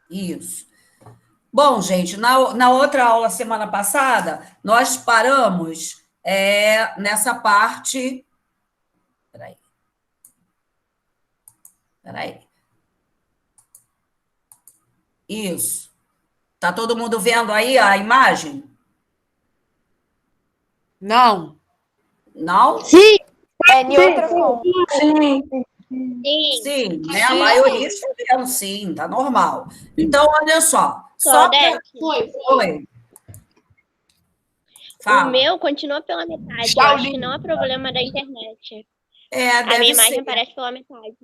Isso. Bom, gente, na outra aula, semana passada, nós paramos nessa parte. Peraí, peraí. Isso. Tá todo mundo vendo aí a imagem? Não. Não? Sim, É em outra forma. sim. Sim. Sim, né? A maioria está vendo, sim, tá normal. Então, olha só. Só para. Oi. O Fala. meu continua pela metade. Eu acho que não é problema da internet. A minha Deve imagem ser. aparece pela metade.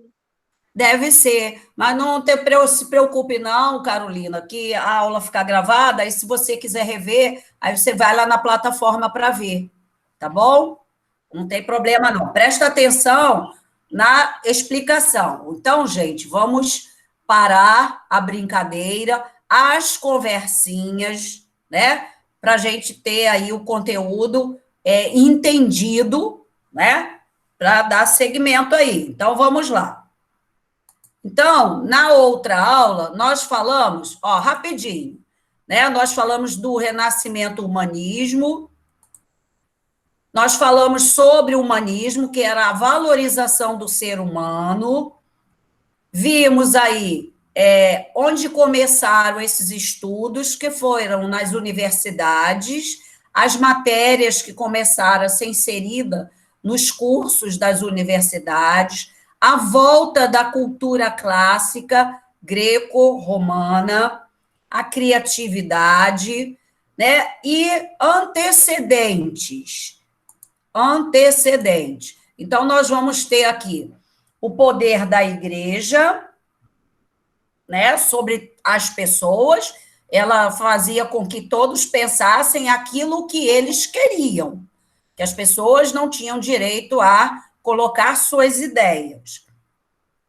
Deve ser, mas não se preocupe não, Carolina, que a aula fica gravada, e se você quiser rever, aí você vai lá na plataforma para ver, tá bom? Não tem problema não. Presta atenção na explicação. Então, gente, vamos parar a brincadeira, as conversinhas, né? Para a gente ter aí o conteúdo entendido, né? Para dar segmento aí. Então, vamos lá. Então, na outra aula, nós falamos, rapidinho, né? Nós falamos do renascimento humanismo, nós falamos sobre o humanismo, que era a valorização do ser humano, vimos aí onde começaram esses estudos, que foram nas universidades, as matérias que começaram a ser inseridas nos cursos das universidades, a volta da cultura clássica greco-romana, a criatividade, né? E antecedentes. Então, nós vamos ter aqui o poder da igreja, né, sobre as pessoas, ela fazia com que todos pensassem aquilo que eles queriam, que as pessoas não tinham direito a colocar suas ideias.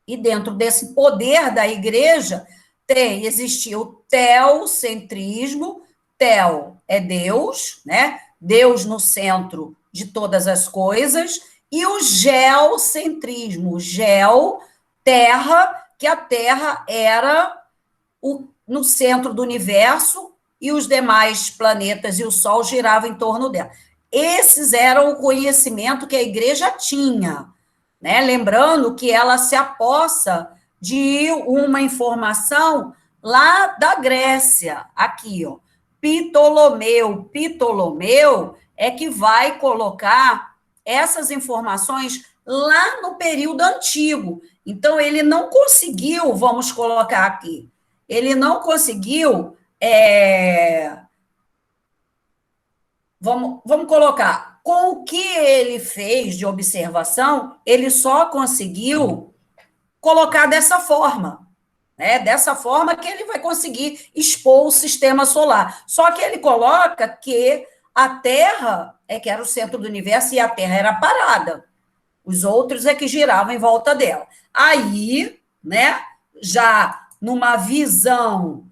E dentro desse poder da igreja, existia o teocentrismo, teo é Deus, né? Deus no centro de todas as coisas, e o geocentrismo, geo, terra, que a Terra era no centro do universo e os demais planetas e o Sol giravam em torno dela. Esses eram o conhecimento que a igreja tinha, né? Lembrando que ela se apossa de uma informação lá da Grécia, aqui, ó. Ptolomeu é que vai colocar essas informações lá no período antigo. Então, ele não conseguiu, vamos colocar aqui, ele não conseguiu, vamos colocar, com o que ele fez de observação, ele só conseguiu colocar dessa forma, né? Dessa forma que ele vai conseguir expor o sistema solar. Só que ele coloca que a Terra é que era o centro do universo e a Terra era parada. Os outros é que giravam em volta dela. Aí, né, já numa visão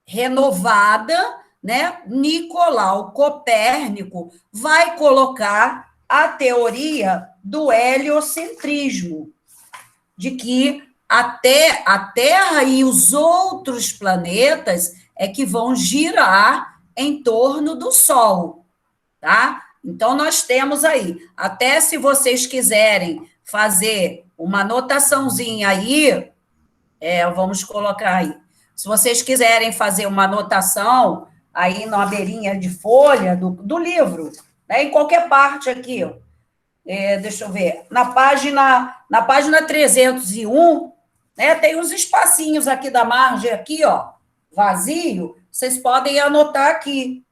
renovada, né, Nicolau Copérnico vai colocar a teoria do heliocentrismo, de que até a Terra e os outros planetas é que vão girar em torno do Sol, tá? Então, nós temos aí, até se vocês quiserem fazer uma anotaçãozinha aí, vamos colocar aí. Se vocês quiserem fazer uma anotação aí na beirinha de folha do livro, né, em qualquer parte aqui, ó, deixa eu ver, na página 301, né, tem uns espacinhos aqui da margem, aqui, ó, vazio, vocês podem anotar aqui,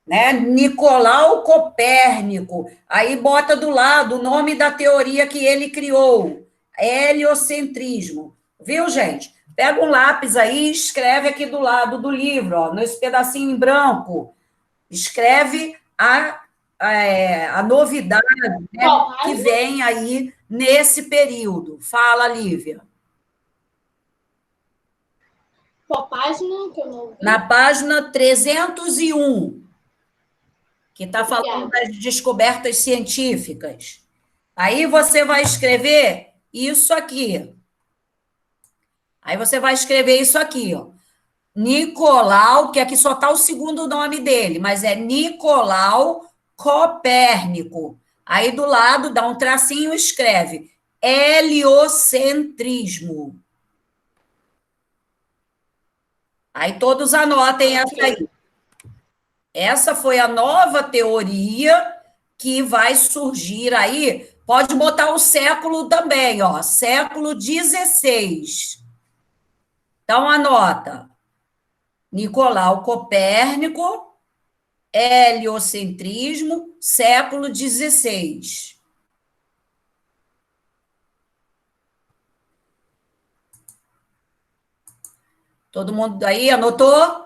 né, Nicolau Copérnico, aí bota do lado o nome da teoria que ele criou, heliocentrismo, viu, gente? Pega um lápis aí e escreve aqui do lado do livro, ó, nesse pedacinho em branco, escreve a novidade, né, que vem aí nesse período. Fala, Lívia. Qual página que eu não vi? Na página 301, que está falando das descobertas científicas. Aí você vai escrever isso aqui. Aí você vai escrever isso aqui, ó. Nicolau, que aqui só está o segundo nome dele, mas é Nicolau Copérnico. Aí do lado dá um tracinho e escreve heliocentrismo. Aí todos anotem essa aí. Essa foi a nova teoria que vai surgir aí. Pode botar o século também, ó, século XVI. Então, anota. Nicolau Copérnico, heliocentrismo, século XVI. Todo mundo aí anotou?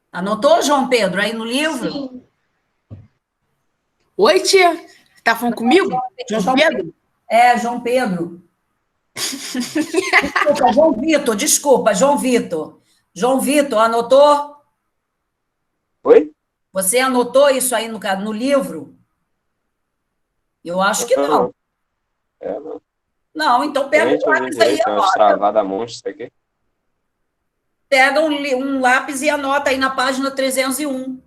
Anotou, João Pedro, aí no livro? Sim. Oi, tia. Tá falando comigo? João Pedro? João Pedro. Desculpa, João Vitor, desculpa, João Vitor. João Vitor, anotou? Oi? Você anotou isso aí no livro? Eu acho que não. Não. Não, então pega Gente, um eu vi lápis aí e direito, tem umas anota. travadas monstros isso aqui. Pega um lápis e anota aí na página 301.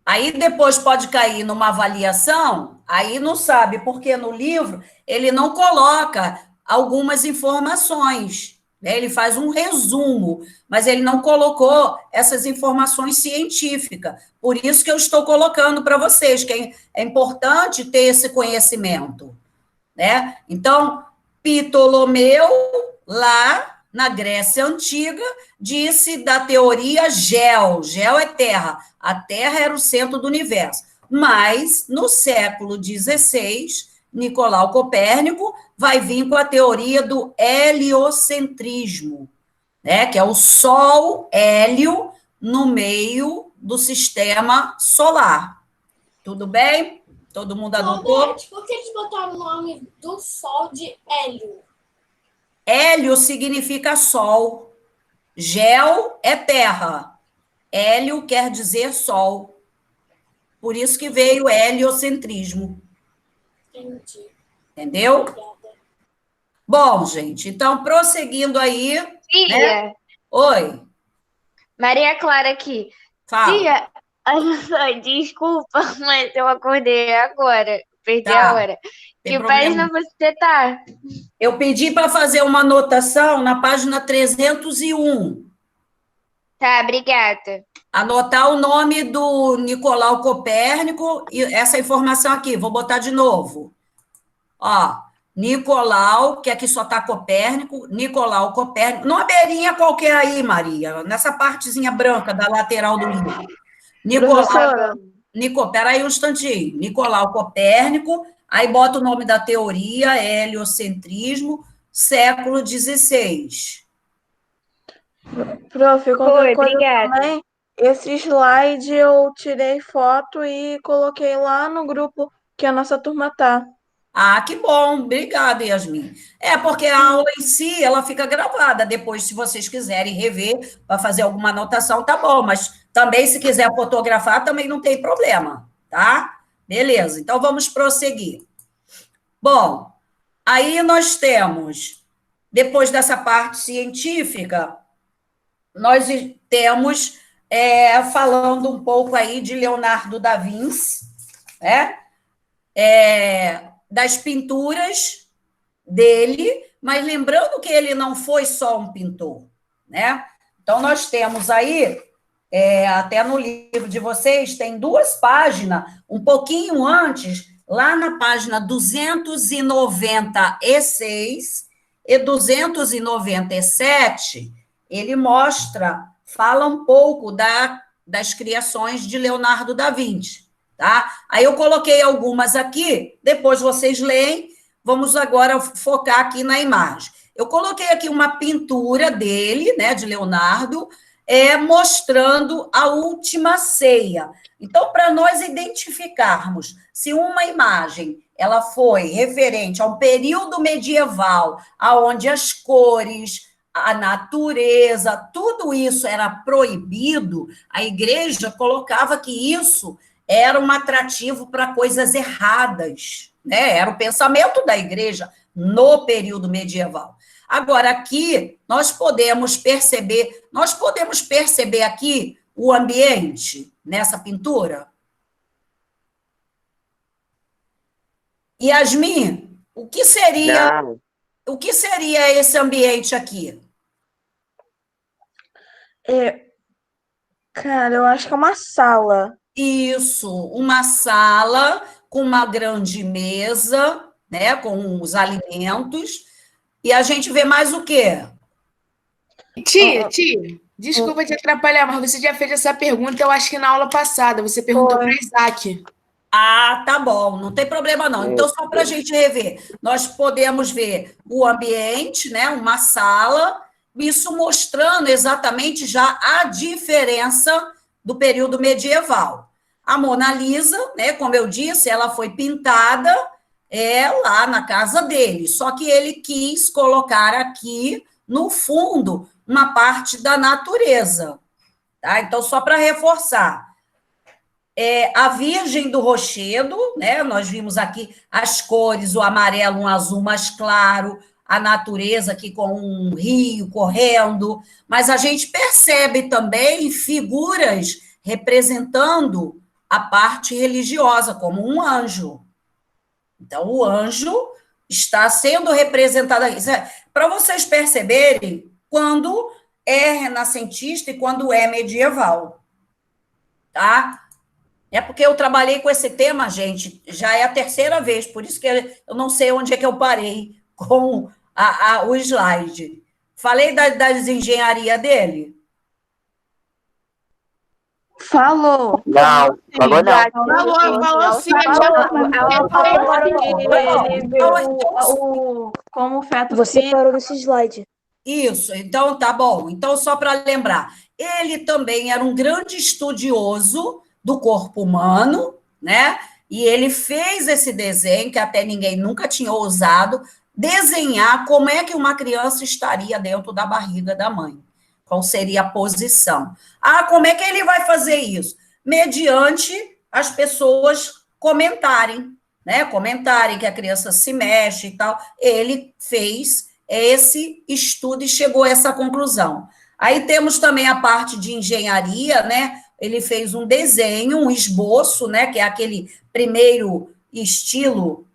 Aí depois pode cair numa avaliação, aí não sabe, porque no livro ele não coloca algumas informações, né? Ele faz um resumo, mas ele não colocou essas informações científicas. Por isso que eu estou colocando para vocês, que é importante ter esse conhecimento, né? Então, Ptolomeu, lá na Grécia Antiga, disse da teoria gel. Gel é terra. A Terra era o centro do universo. Mas, no século XVI, Nicolau Copérnico vai vir com a teoria do heliocentrismo, né? Que é o Sol, hélio, no meio do sistema solar. Tudo bem? Todo mundo anotou? Beth, por que eles botaram o nome do Sol de Hélio? Hélio significa sol. Gel é terra. Hélio quer dizer sol. Por isso que veio o heliocentrismo. Entendi. Entendeu? Obrigada. Bom, gente, então prosseguindo aí. Tia, Oi, Maria Clara aqui. fala. Tia, olha só, desculpa, mas eu acordei agora. Perdi a Tá, hora. tem Que problema. página você tá? Eu pedi para fazer uma anotação na página 301. Tá, obrigada. Anotar o nome do Nicolau Copérnico e essa informação aqui, vou botar de novo. Ó, Nicolau, que aqui só está Copérnico, Nicolau Copérnico, numa beirinha qualquer aí, Maria, nessa partezinha branca da lateral do livro. Peraí um instantinho. Nicolau Copérnico, aí bota o nome da teoria, heliocentrismo, século XVI. Prof, qualquer coisa obrigada. também, esse slide eu tirei foto e coloquei lá no grupo que a nossa turma tá. Ah, que bom, obrigada, Yasmin. É, porque a aula em si, ela fica gravada, depois, se vocês quiserem rever, para fazer alguma anotação, tá bom, mas também, se quiser fotografar, também não tem problema, tá? Beleza, então vamos prosseguir. Bom, aí nós temos, depois dessa parte científica, nós temos, falando um pouco aí de Leonardo da Vinci, né? Das pinturas dele, mas lembrando que ele não foi só um pintor, né? Então, nós temos aí, até no livro de vocês, tem 2 páginas, um pouquinho antes, lá na página 296 e 297, ele fala um pouco das criações de Leonardo da Vinci. Tá? Aí eu coloquei algumas aqui, depois vocês leem, vamos agora focar aqui na imagem. Eu coloquei aqui uma pintura dele, né, de Leonardo, mostrando a última ceia. Então, para nós identificarmos se uma imagem ela foi referente a um período medieval, onde as cores, a natureza, tudo isso era proibido, a igreja colocava que isso era um atrativo para coisas erradas, né? Era o pensamento da igreja no período medieval. Agora, aqui, nós podemos perceber aqui o ambiente nessa pintura? Yasmin, o que seria esse ambiente aqui? Cara, eu acho que é uma sala. Isso, uma sala com uma grande mesa, né, com os alimentos, e a gente vê mais o quê? Tia, desculpa te atrapalhar, mas você já fez essa pergunta, eu acho que na aula passada. Você perguntou para Isaac. Ah, tá bom, não tem problema não. Então, só para a gente rever, nós podemos ver o ambiente, né, uma sala, isso mostrando exatamente já a diferença do período medieval. A Mona Lisa, né, como eu disse, ela foi pintada lá na casa dele, só que ele quis colocar aqui, no fundo, uma parte da natureza. Tá? Então, só para reforçar, a Virgem do Rochedo, né? Nós vimos aqui as cores, o amarelo, um azul mais claro, a natureza aqui com um rio correndo, mas a gente percebe também figuras representando a parte religiosa, como um anjo. Então, o anjo está sendo representado aqui. Para vocês perceberem quando é renascentista e quando é medieval, tá? É porque eu trabalhei com esse tema, gente, já é a terceira vez, por isso que eu não sei onde é que eu parei com o slide. Falei das engenharia dele? Falou. Não, falou não. Falou sim. Como o feto Você parou nesse slide. Isso, então tá bom. Então, só para lembrar, ele também era um grande estudioso do corpo humano, né? E ele fez esse desenho, que até ninguém nunca tinha ousado, desenhar como é que uma criança estaria dentro da barriga da mãe. Qual seria a posição? Como é que ele vai fazer isso? Mediante as pessoas comentarem, né? Comentarem que a criança se mexe e tal. Ele fez esse estudo e chegou a essa conclusão. Aí temos também a parte de engenharia, né? Ele fez um desenho, um esboço, né? Que é aquele primeiro estilo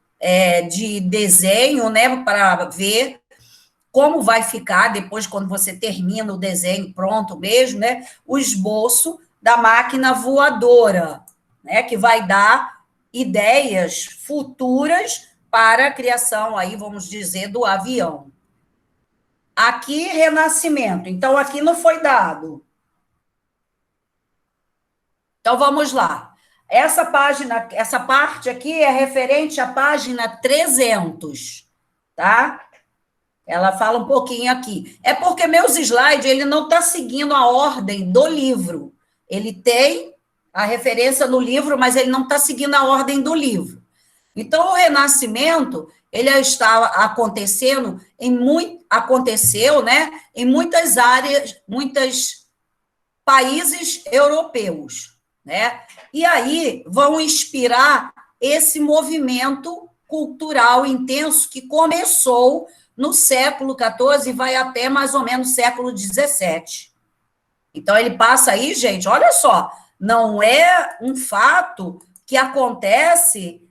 de desenho, né? Para ver como vai ficar depois, quando você termina o desenho pronto mesmo, né? O esboço da máquina voadora, né? Que vai dar ideias futuras para a criação, aí, vamos dizer, do avião. Aqui, Renascimento. Então, aqui não foi dado. Então, vamos lá. Essa parte aqui é referente à página 300, tá? Ela fala um pouquinho aqui. É porque meus slides, ele não está seguindo a ordem do livro. Ele tem a referência no livro, mas ele não está seguindo a ordem do livro. Então, o Renascimento, ele está acontecendo aconteceu, né, em muitas áreas, muitos países europeus, né? E aí vão inspirar esse movimento cultural intenso que começou no século XIV e vai até mais ou menos século XVII. Então, ele passa aí, gente, olha só, não é um fato que acontece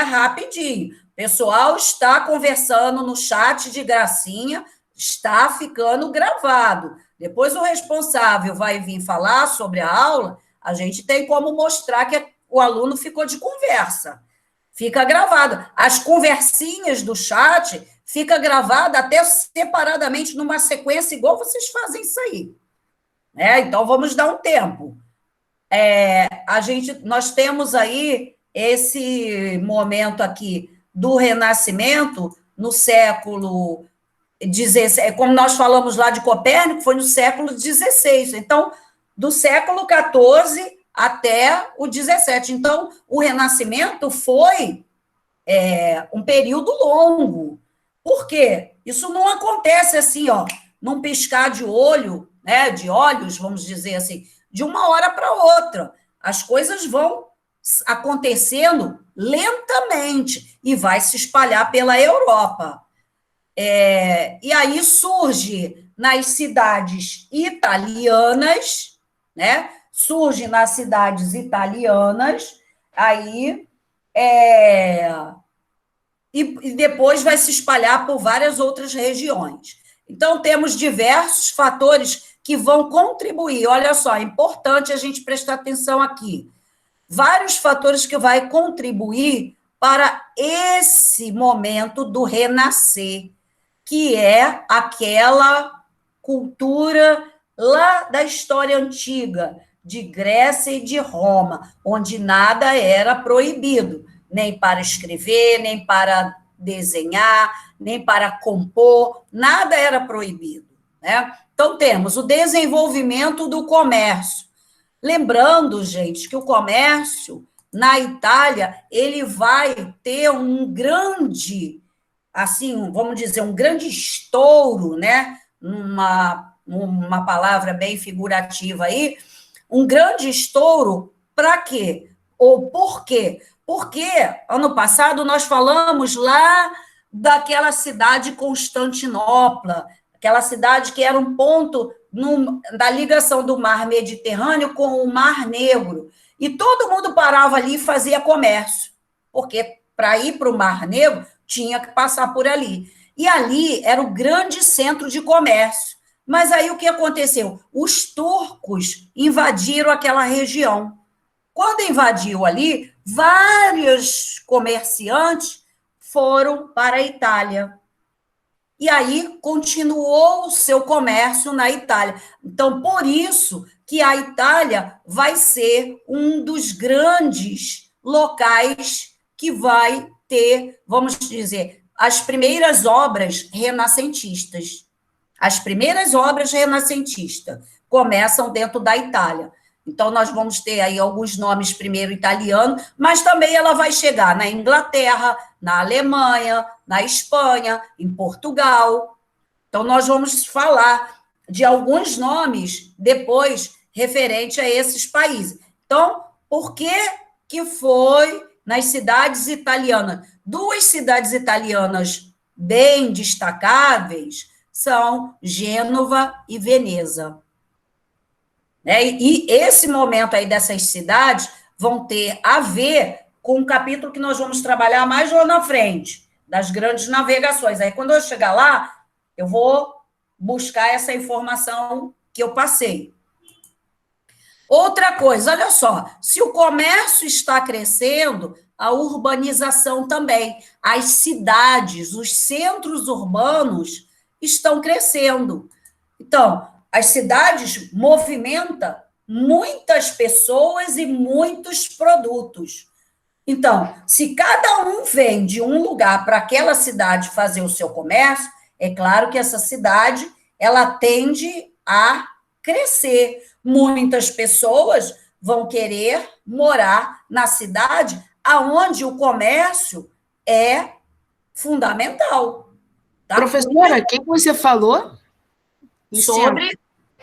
rapidinho. O pessoal está conversando no chat de gracinha, está ficando gravado. Depois o responsável vai vir falar sobre a aula, a gente tem como mostrar que o aluno ficou de conversa. Fica gravado. As conversinhas do chat fica gravada até separadamente numa sequência, igual vocês fazem isso aí. Então, vamos dar um tempo. Nós temos aí esse momento aqui do Renascimento no século XVI, como nós falamos lá de Copérnico, foi no século XVI. Então, do século XIV até o XVII. Então, o Renascimento foi um período longo. Por quê? Isso não acontece assim, num piscar de olho, né, de olhos, vamos dizer assim, de uma hora para outra. As coisas vão acontecendo lentamente e vai se espalhar pela Europa. E aí surge nas cidades italianas, né? Surge nas cidades italianas, aí e depois vai se espalhar por várias outras regiões. Então, temos diversos fatores que vão contribuir. Olha só, é importante a gente prestar atenção aqui. Vários fatores que vão contribuir para esse momento do renascer, que é aquela cultura lá da história antiga, de Grécia e de Roma, onde nada era proibido, nem para escrever, nem para desenhar, nem para compor, nada era proibido, né? Então, temos o desenvolvimento do comércio. Lembrando, gente, que o comércio, na Itália, ele vai ter um grande, assim, vamos dizer, um grande estouro, né? Uma palavra bem figurativa aí, um grande estouro para quê? Ou por quê? Porque ano passado nós falamos lá daquela cidade Constantinopla, aquela cidade que era um ponto da ligação do mar Mediterrâneo com o Mar Negro. E todo mundo parava ali e fazia comércio, porque para ir para o Mar Negro tinha que passar por ali. E ali era o grande centro de comércio. Mas aí o que aconteceu? Os turcos invadiram aquela região. Quando invadiu ali, vários comerciantes foram para a Itália. E aí continuou o seu comércio na Itália. Então, por isso que a Itália vai ser um dos grandes locais que vai ter, vamos dizer, as primeiras obras renascentistas. As primeiras obras renascentistas começam dentro da Itália. Então, nós vamos ter aí alguns nomes primeiro italianos, mas também ela vai chegar na Inglaterra, na Alemanha, na Espanha, em Portugal. Então, nós vamos falar de alguns nomes depois referente a esses países. Então, por que foi nas cidades italianas? Duas cidades italianas bem destacáveis são Gênova e Veneza. E esse momento aí dessas cidades vão ter a ver com um capítulo que nós vamos trabalhar mais lá na frente, das grandes navegações. Aí, quando eu chegar lá, eu vou buscar essa informação que eu passei. Outra coisa, olha só, se o comércio está crescendo, a urbanização também. As cidades, os centros urbanos estão crescendo. Então, as cidades movimentam muitas pessoas e muitos produtos. Então, se cada um vem de um lugar para aquela cidade fazer o seu comércio, é claro que essa cidade ela tende a crescer. Muitas pessoas vão querer morar na cidade aonde o comércio é fundamental. Tá? Professora, quem você falou?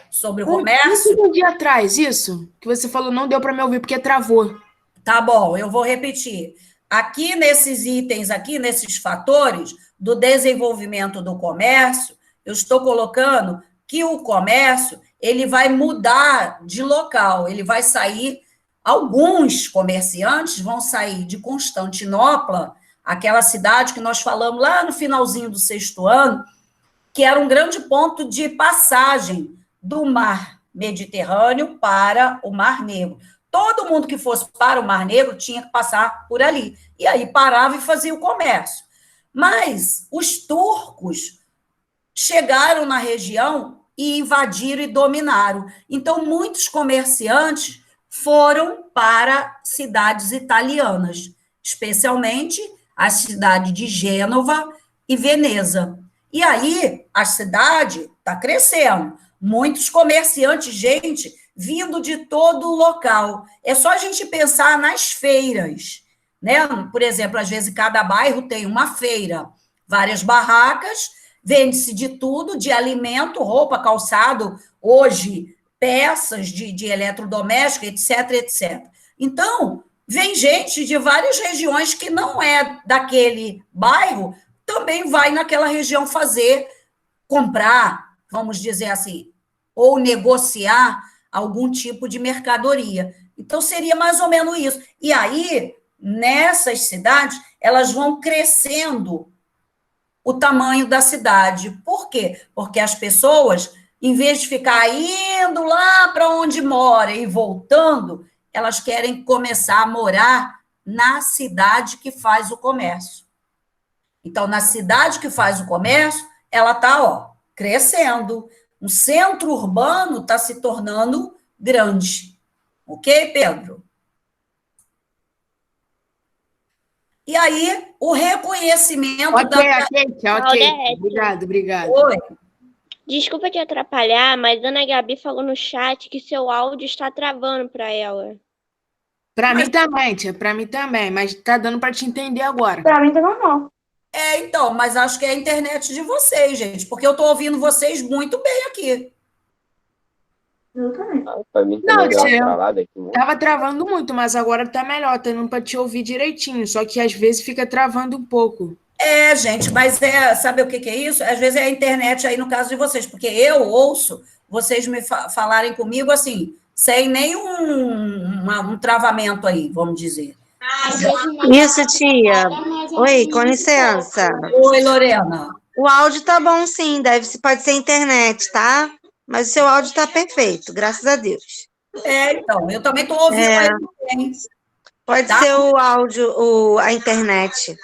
Sobre o comércio? Um dia atrás, isso? Que você falou, não deu para me ouvir, porque travou. Tá bom, eu vou repetir. Aqui nesses itens, aqui nesses fatores do desenvolvimento do comércio, eu estou colocando que o comércio ele vai mudar de local, ele vai sair, alguns comerciantes vão sair de Constantinopla, aquela cidade que nós falamos lá no finalzinho do 6º ano, que era um grande ponto de passagem do mar Mediterrâneo para o Mar Negro. Todo mundo que fosse para o Mar Negro tinha que passar por ali. E aí parava e fazia o comércio. Mas os turcos chegaram na região e invadiram e dominaram. Então, muitos comerciantes foram para cidades italianas, especialmente a cidade de Gênova e Veneza. E aí, a cidade está crescendo. Muitos comerciantes, gente, vindo de todo o local. É só a gente pensar nas feiras, né? Por exemplo, às vezes cada bairro tem uma feira, várias barracas, vende-se de tudo, de alimento, roupa, calçado, hoje, peças de eletrodoméstico, etc, etc. Então, vem gente de várias regiões que não é daquele bairro, também vai naquela região comprar, vamos dizer assim, ou negociar algum tipo de mercadoria. Então, seria mais ou menos isso. E aí, nessas cidades, elas vão crescendo o tamanho da cidade. Por quê? Porque as pessoas, em vez de ficar indo lá para onde mora e voltando, elas querem começar a morar na cidade que faz o comércio. Então, na cidade que faz o comércio, ela está, crescendo. O centro urbano está se tornando grande. Ok, Pedro? E aí, o reconhecimento Ok. Obrigado. Oi. Desculpa te atrapalhar, mas a Ana Gabi falou no chat que seu áudio está travando para ela. Para mim também, tia, para mim também, mas tá dando para te entender agora. Pra mim tá normal. Então, mas acho que é a internet de vocês, gente, porque eu estou ouvindo vocês muito bem aqui. Eu também. Pra mim Não, também deu uma tia, travada aqui muito. tava travando muito, mas agora tá melhor, tá dando para te ouvir direitinho, só que às vezes fica travando um pouco. Gente, mas sabe o que é isso? Às vezes é a internet aí no caso de vocês, porque eu ouço vocês me falarem comigo assim, sem nenhum um travamento aí, vamos dizer. Isso, tia. Oi, com licença. Oi, Lorena. O áudio tá bom, sim. Pode ser internet, tá? Mas o seu áudio tá perfeito, graças a Deus. Então, eu também estou ouvindo aí também. Pode ser o áudio, a internet.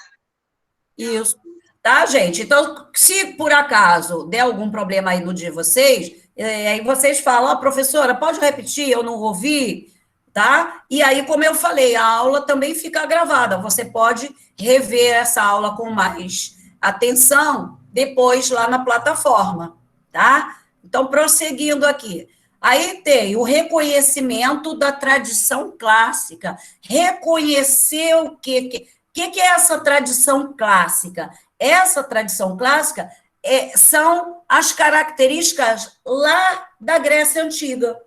Isso. Tá, gente? Então, se por acaso der algum problema aí no de vocês, aí vocês falam, professora, pode repetir? Eu não ouvi, tá? E aí, como eu falei, a aula também fica gravada. Você pode rever essa aula com mais atenção depois lá na plataforma, tá? Então, prosseguindo aqui. Aí tem o reconhecimento da tradição clássica. Reconhecer o quê? O que é essa tradição clássica? Essa tradição clássica são as características lá da Grécia Antiga.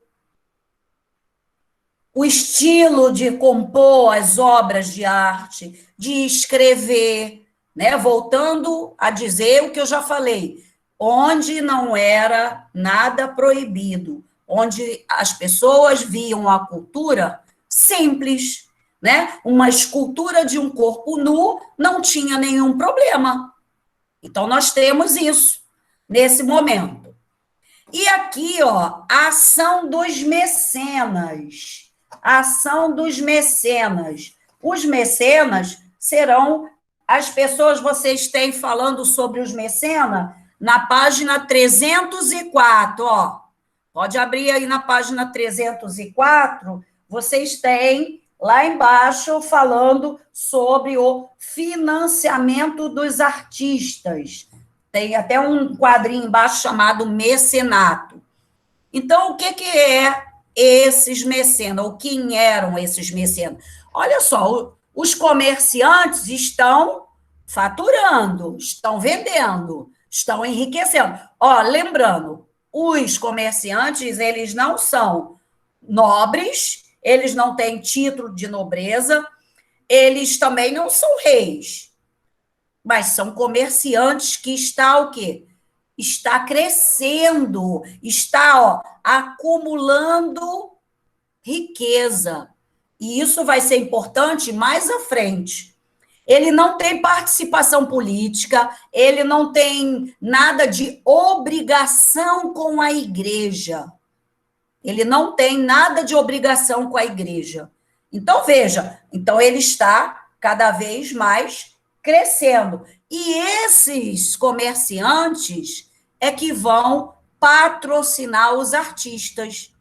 O estilo de compor as obras de arte, de escrever, né? Voltando a dizer o que eu já falei, onde não era nada proibido, onde as pessoas viam a cultura simples, né? Uma escultura de um corpo nu não tinha nenhum problema. Então, nós temos isso nesse momento. E aqui, a ação dos mecenas. A ação dos mecenas. Os mecenas serão as pessoas, vocês têm falando sobre os mecenas, na página 304, Pode abrir aí na página 304, vocês têm lá embaixo falando sobre o financiamento dos artistas. Tem até um quadrinho embaixo chamado mecenato. Então, o que é esses mecenas? Ou quem eram esses mecenas? Olha só, os comerciantes estão faturando, estão vendendo, estão enriquecendo. Lembrando, os comerciantes, eles não são nobres, eles não têm título de nobreza, eles também não são reis, mas são comerciantes que está o quê? Está crescendo, está acumulando riqueza. E isso vai ser importante mais à frente. Ele não tem participação política, ele não tem nada de obrigação com a igreja. Ele não tem nada de obrigação com a igreja. Então, veja, ele está cada vez mais crescendo. E esses comerciantes é que vão patrocinar os artistas.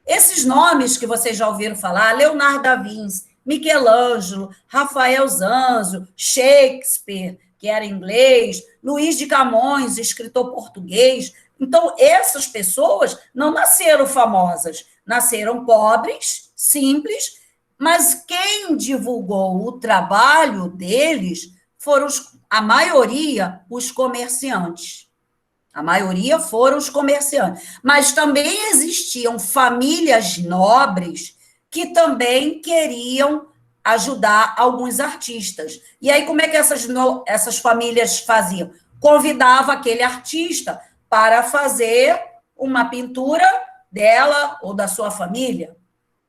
Esses nomes que vocês já ouviram falar, Leonardo da Vinci, Michelangelo, Rafael Zanzo, Shakespeare, que era inglês, Luís de Camões, escritor português. Então, essas pessoas não nasceram famosas, nasceram pobres, simples, mas quem divulgou o trabalho deles foram, a maioria, os comerciantes. A maioria foram os comerciantes. Mas também existiam famílias nobres que também queriam ajudar alguns artistas. E aí, como é que essas famílias faziam? Convidava aquele artista para fazer uma pintura dela ou da sua família.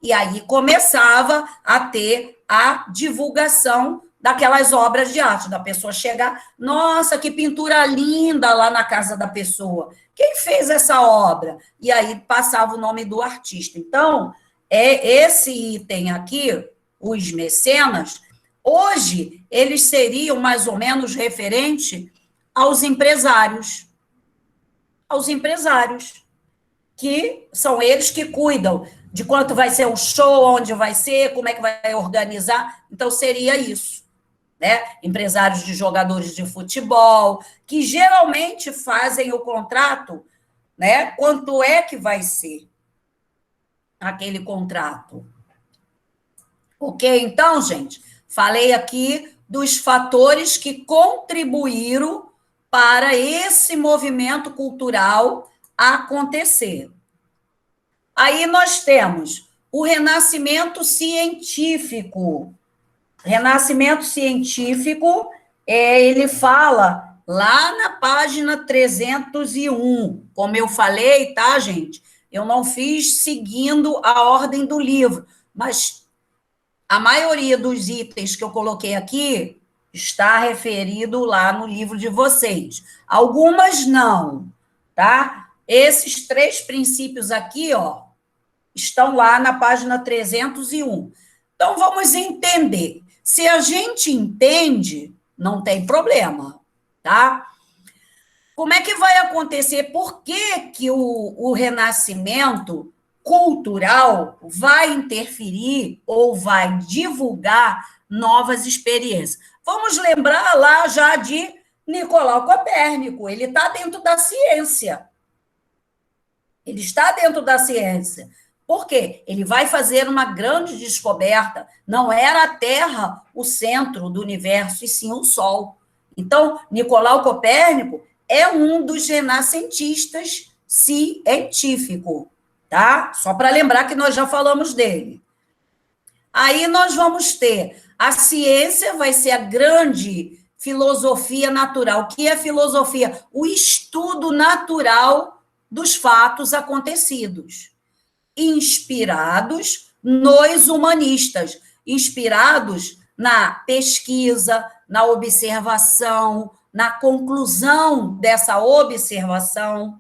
E aí começava a ter a divulgação daquelas obras de arte, da pessoa chegar, nossa, que pintura linda lá na casa da pessoa. Quem fez essa obra? E aí passava o nome do artista. Então, esse item aqui, os mecenas, hoje eles seriam mais ou menos referente aos empresários. Aos empresários, que são eles que cuidam de quanto vai ser o show, onde vai ser, como é que vai organizar. Então, seria isso, né? Empresários de jogadores de futebol, que geralmente fazem o contrato, né? Quanto é que vai ser aquele contrato. Ok? Então, gente, falei aqui dos fatores que contribuíram para esse movimento cultural acontecer. Aí nós temos o renascimento científico. Renascimento científico, ele fala lá na página 301. Como eu falei, tá, gente? Eu não fiz seguindo a ordem do livro, mas a maioria dos itens que eu coloquei aqui está referido lá no livro de vocês. Algumas não, tá? Esses 3 princípios aqui, ó, estão lá na página 301. Então, vamos entender. Se a gente entende, não tem problema, tá? Como é que vai acontecer? Por que o renascimento cultural vai interferir ou vai divulgar novas experiências? Vamos lembrar lá já de Nicolau Copérnico. Ele está dentro da ciência. Ele está dentro da ciência. Por quê? Ele vai fazer uma grande descoberta. Não era a Terra o centro do universo, e sim o Sol. Então, Nicolau Copérnico é um dos renascentistas científicos, tá? Só para lembrar que nós já falamos dele. Aí nós vamos ter a ciência, vai ser a grande filosofia natural. O que é filosofia? O estudo natural dos fatos acontecidos, inspirados nos humanistas, inspirados na pesquisa, na observação, na conclusão dessa observação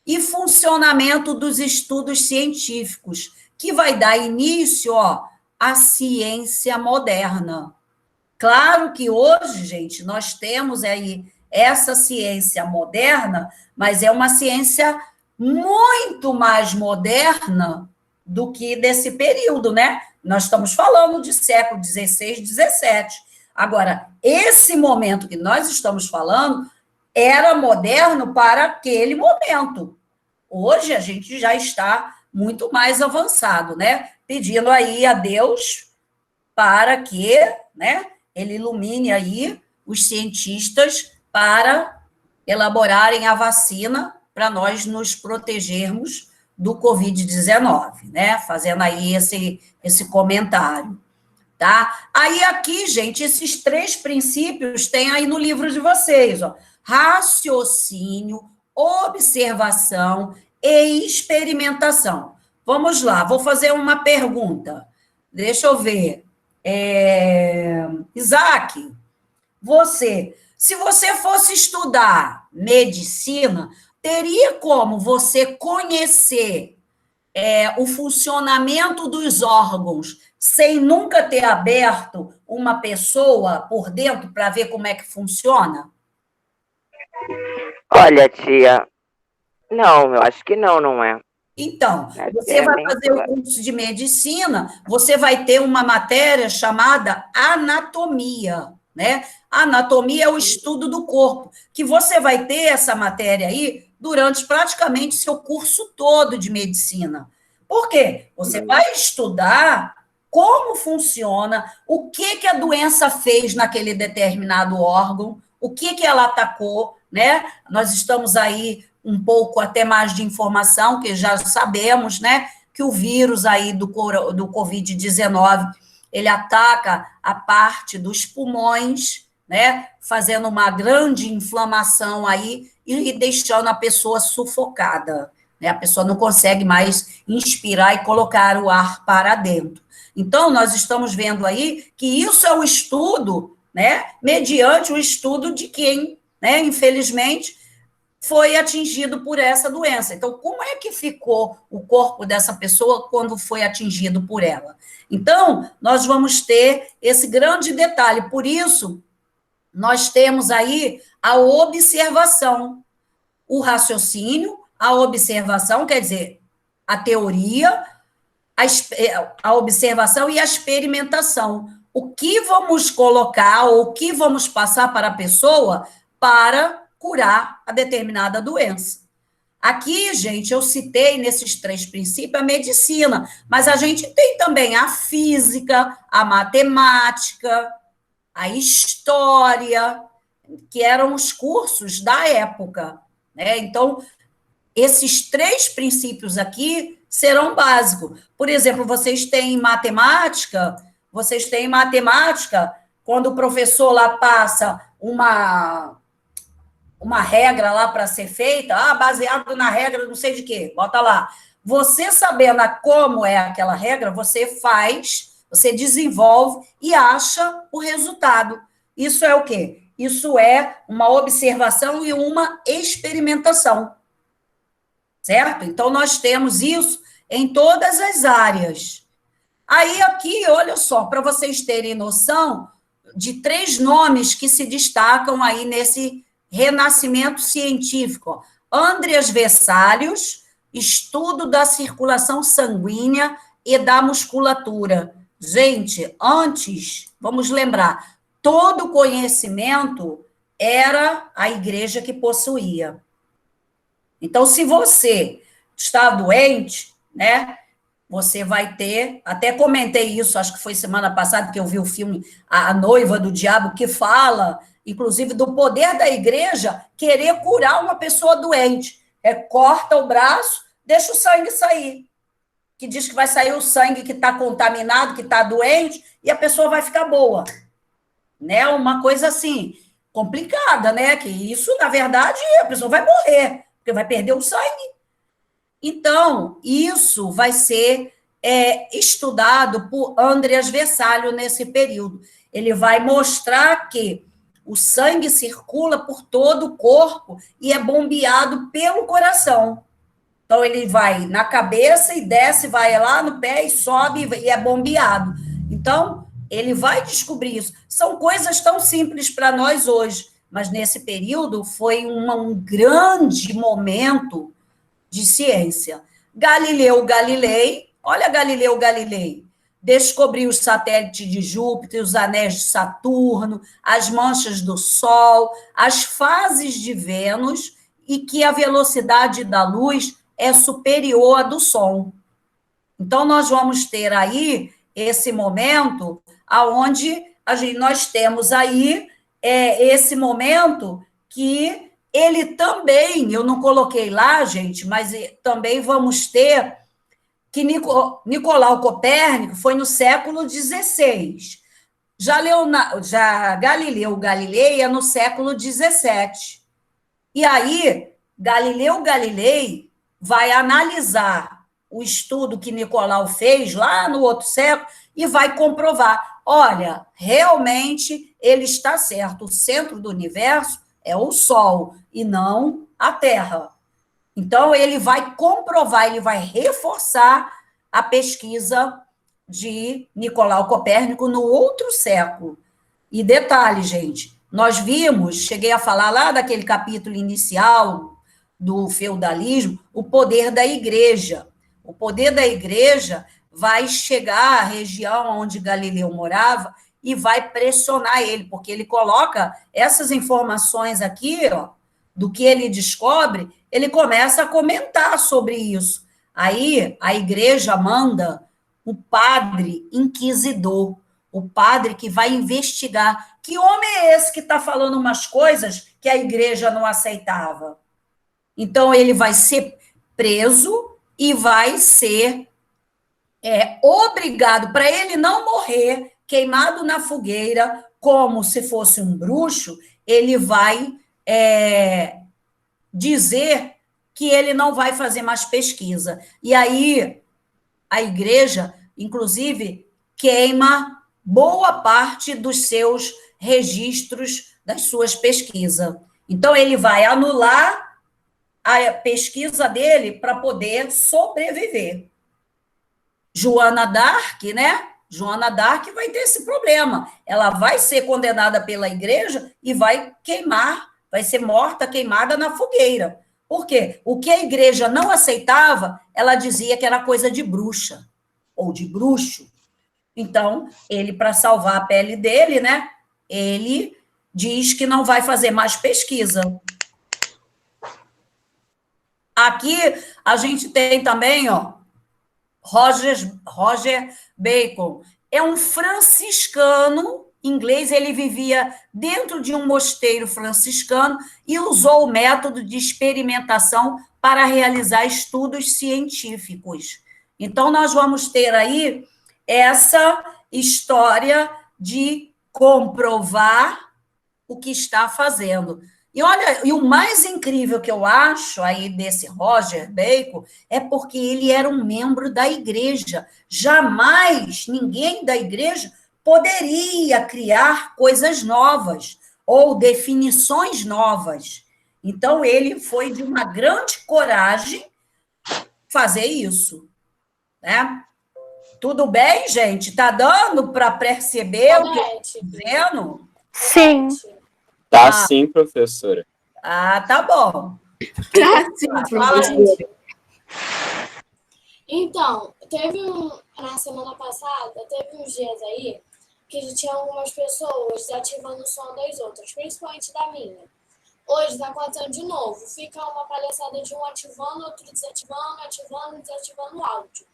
e funcionamento dos estudos científicos, que vai dar início, ó, à ciência moderna. Claro que hoje, gente, nós temos aí essa ciência moderna, mas é uma ciência muito mais moderna do que desse período, né? Nós estamos falando de século XVI, XVII. Agora, esse momento que nós estamos falando era moderno para aquele momento. Hoje a gente já está muito mais avançado, né? Pedindo aí a Deus para que, né, ele ilumine aí os cientistas para elaborarem a vacina para nós nos protegermos do Covid-19, né? Fazendo aí esse comentário, tá? Aí aqui, gente, esses 3 princípios tem aí no livro de vocês, ó. Raciocínio, observação e experimentação. Vamos lá, vou fazer uma pergunta. Deixa eu ver. Isaac, se você fosse estudar medicina, teria como você conhecer o funcionamento dos órgãos sem nunca ter aberto uma pessoa por dentro para ver como é que funciona? Olha, tia, não, eu acho que não, não é. Então, você vai fazer o curso de medicina, você vai ter uma matéria chamada anatomia, né? Anatomia é o estudo do corpo, que você vai ter essa matéria aí durante praticamente seu curso todo de medicina. Por quê? Você vai estudar como funciona, o que a doença fez naquele determinado órgão, o que ela atacou, né? Nós estamos aí um pouco até mais de informação, que já sabemos, né, que o vírus aí do Covid-19, ele ataca a parte dos pulmões, né, fazendo uma grande inflamação aí e deixando a pessoa sufocada, né, a pessoa não consegue mais inspirar e colocar o ar para dentro. Então, nós estamos vendo aí que isso é um estudo, né, mediante o estudo de quem, né, infelizmente, foi atingido por essa doença. Então, como é que ficou o corpo dessa pessoa quando foi atingido por ela? Então, nós vamos ter esse grande detalhe. Por isso, nós temos aí a observação, o raciocínio, a observação, quer dizer, a teoria, a observação e a experimentação. O que vamos colocar, ou o que vamos passar para a pessoa para curar a determinada doença. Aqui, gente, eu citei nesses 3 princípios a medicina, mas a gente tem também a física, a matemática, a história, que eram os cursos da época, né? Então, esses 3 princípios aqui serão básicos. Por exemplo, vocês têm matemática, quando o professor lá passa uma regra lá para ser feita, baseado na regra não sei de quê, bota lá. Você sabendo como é aquela regra, você faz, você desenvolve e acha o resultado. Isso é o quê? Isso é uma observação e uma experimentação. Certo? Então, nós temos isso em todas as áreas. Aí, aqui, olha só, para vocês terem noção de 3 nomes que se destacam aí nesse renascimento científico. Andreas Vesalius, estudo da circulação sanguínea e da musculatura. Gente, antes, vamos lembrar, todo conhecimento era a igreja que possuía. Então, se você está doente, né, você vai ter, até comentei isso, acho que foi semana passada que eu vi o filme A Noiva do Diabo, que fala, inclusive, do poder da igreja querer curar uma pessoa doente. Corta o braço, deixa o sangue sair. Que diz que vai sair o sangue que está contaminado, que está doente, e a pessoa vai ficar boa. Né? Uma coisa assim, complicada, né? Que isso, na verdade, a pessoa vai morrer, porque vai perder o sangue. Então, isso vai ser estudado por Andreas Vesalius nesse período. Ele vai mostrar que o sangue circula por todo o corpo e é bombeado pelo coração. Então, ele vai na cabeça e desce, vai lá no pé e sobe e é bombeado. Então, ele vai descobrir isso. São coisas tão simples para nós hoje, mas nesse período foi um grande momento de ciência. Galileu Galilei, olha Galileu Galilei, descobriu os satélites de Júpiter, os anéis de Saturno, as manchas do Sol, as fases de Vênus, e que a velocidade da luz é superior à do som. Então, nós vamos ter aí esse momento onde nós temos aí esse momento que ele também, eu não coloquei lá, gente, mas também vamos ter que Nicolau Copérnico foi no século XVI. Já Galileu Galilei é no século XVII. E aí, Galileu Galilei vai analisar o estudo que Nicolau fez lá no outro século e vai comprovar, olha, realmente ele está certo, o centro do universo é o Sol e não a Terra. Então, ele vai comprovar, ele vai reforçar a pesquisa de Nicolau Copérnico no outro século. E detalhe, gente, nós vimos, cheguei a falar lá daquele capítulo inicial do feudalismo, o poder da igreja. O poder da igreja vai chegar à região onde Galileu morava e vai pressionar ele, porque ele coloca essas informações aqui, ó, do que ele descobre, ele começa a comentar sobre isso. Aí a igreja manda o padre inquisidor, o padre que vai investigar. Que homem é esse que está falando umas coisas que a igreja não aceitava? Então, ele vai ser preso e vai ser é obrigado, para ele não morrer queimado na fogueira, como se fosse um bruxo, ele vai dizer que ele não vai fazer mais pesquisa. E aí, a igreja, inclusive, queima boa parte dos seus registros das suas pesquisas. Então, ele vai anular a pesquisa dele para poder sobreviver. Joana d'Arc, né? Joana d'Arc vai ter esse problema. Ela vai ser condenada pela igreja e vai queimar, vai ser morta, queimada na fogueira. Por quê? O que a igreja não aceitava, ela dizia que era coisa de bruxa ou de bruxo. Então, ele, para salvar a pele dele, né? Ele diz que não vai fazer mais pesquisa. Aqui a gente tem também, ó, Roger Bacon. É um franciscano inglês, ele vivia dentro de um mosteiro franciscano e usou o método de experimentação para realizar estudos científicos. Então, nós vamos ter aí essa história de comprovar o que está fazendo. E olha, e o mais incrível que eu acho aí desse Roger Bacon é porque ele era um membro da igreja. Jamais ninguém da igreja poderia criar coisas novas ou definições novas. Então, ele foi de uma grande coragem fazer isso, né? Tudo bem, gente? Tá dando para perceber o que eu estou dizendo? Sim. Tá sim, professora. Ah, tá bom. Tá sim, professora. Então, na semana passada, teve uns dias aí que já tinha algumas pessoas desativando o som das outras, principalmente da minha. Hoje está acontecendo de novo. Fica uma palhaçada de um ativando, outro desativando, ativando, desativando o áudio.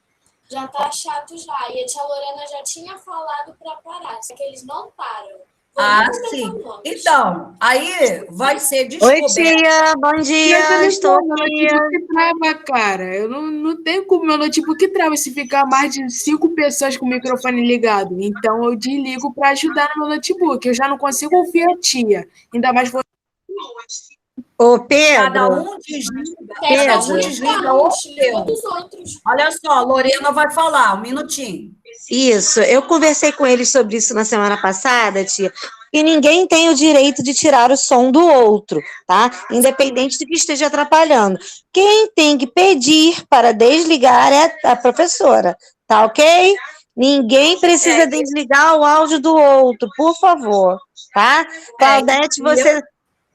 Já tá chato já. E a tia Lorena já tinha falado para parar, só que eles não param. Ah, sim. Então, aí vai ser descoberto. Oi, tia, bom dia, estou Meu aqui. notebook trava, cara. Eu não tenho como meu notebook trava se ficar mais de 5 pessoas com o microfone ligado. Então, eu desligo para ajudar no meu notebook. Eu já não consigo ouvir a tia. Ainda mais você. Ô, Pedro. Cada um desliga, Pedro. cada um desliga o seu. Dos outros. Olha só, Lorena vai falar, um minutinho. Isso, eu conversei com eles sobre isso na semana passada, tia, e ninguém tem o direito de tirar o som do outro, tá? Independente de que esteja atrapalhando. Quem tem que pedir para desligar é a professora, tá ok? Ninguém precisa desligar o áudio do outro, por favor, tá? Claudete, você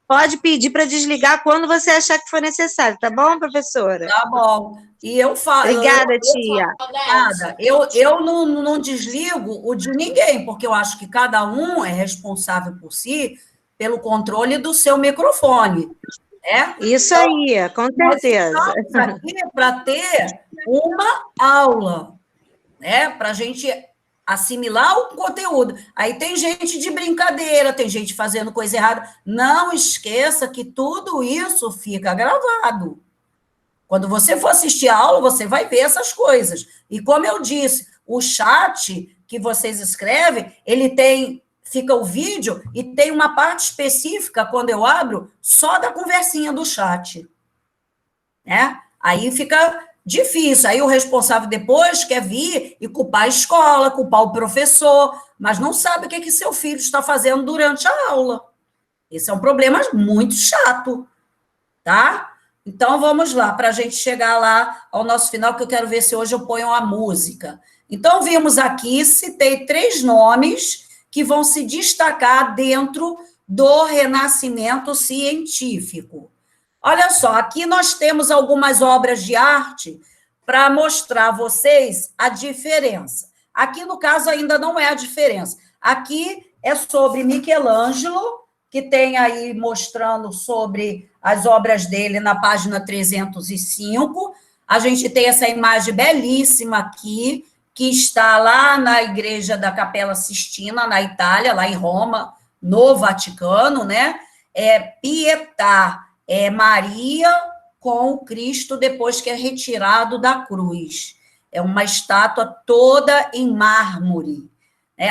pode pedir para desligar quando você achar que for necessário, tá bom, professora? Tá bom. E eu falo. Obrigada, tia. Nada. Eu não desligo o de ninguém, porque eu acho que cada um é responsável por si pelo controle do seu microfone. Né? Isso aí, com certeza. Nós estamos aqui para ter uma aula, né? Para a gente assimilar o conteúdo. Aí tem gente de brincadeira, tem gente fazendo coisa errada. Não esqueça que tudo isso fica gravado. Quando você for assistir a aula, você vai ver essas coisas. E como eu disse, o chat que vocês escrevem, fica o vídeo e tem uma parte específica, quando eu abro, só da conversinha do chat. Né? Aí fica difícil. Aí o responsável depois quer vir e culpar a escola, culpar o professor, mas não sabe o que seu filho está fazendo durante a aula. Esse é um problema muito chato, tá? Então, vamos lá, para a gente chegar lá ao nosso final, que eu quero ver se hoje eu ponho a música. Então, vimos aqui, citei 3 nomes que vão se destacar dentro do renascimento científico. Olha só, aqui nós temos algumas obras de arte para mostrar a vocês a diferença. Aqui, no caso, ainda não é a diferença. Aqui é sobre Michelangelo, que tem aí mostrando sobre as obras dele na página 305. A gente tem essa imagem belíssima aqui, que está lá na igreja da Capela Sistina, na Itália, lá em Roma, no Vaticano, né? É Pietà, é Maria com o Cristo depois que é retirado da cruz. É uma estátua toda em mármore.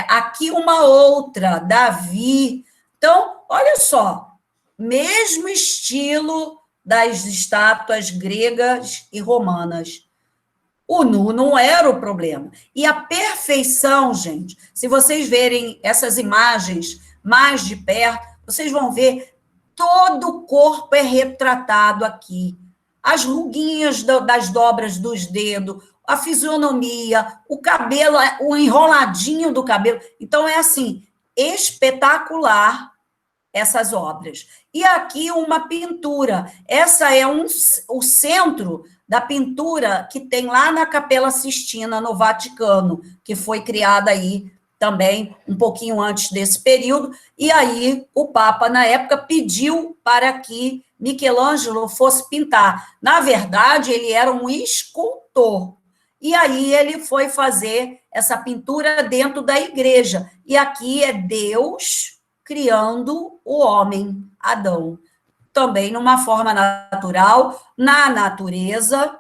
Aqui uma outra, Davi. Então, olha só, mesmo estilo das estátuas gregas e romanas. O nu não era o problema. E a perfeição, gente, se vocês verem essas imagens mais de perto, vocês vão ver todo o corpo é retratado aqui. As ruguinhas das dobras dos dedos, a fisionomia, o cabelo, o enroladinho do cabelo. Então, é assim, espetacular essas obras. E aqui uma pintura. Essa é o centro da pintura que tem lá na Capela Sistina, no Vaticano, que foi criada aí também um pouquinho antes desse período, e aí o Papa, na época, pediu para que Michelangelo fosse pintar. Na verdade, ele era um escultor, e aí ele foi fazer essa pintura dentro da igreja, e aqui é Deus criando o homem, Adão, também numa forma natural, na natureza,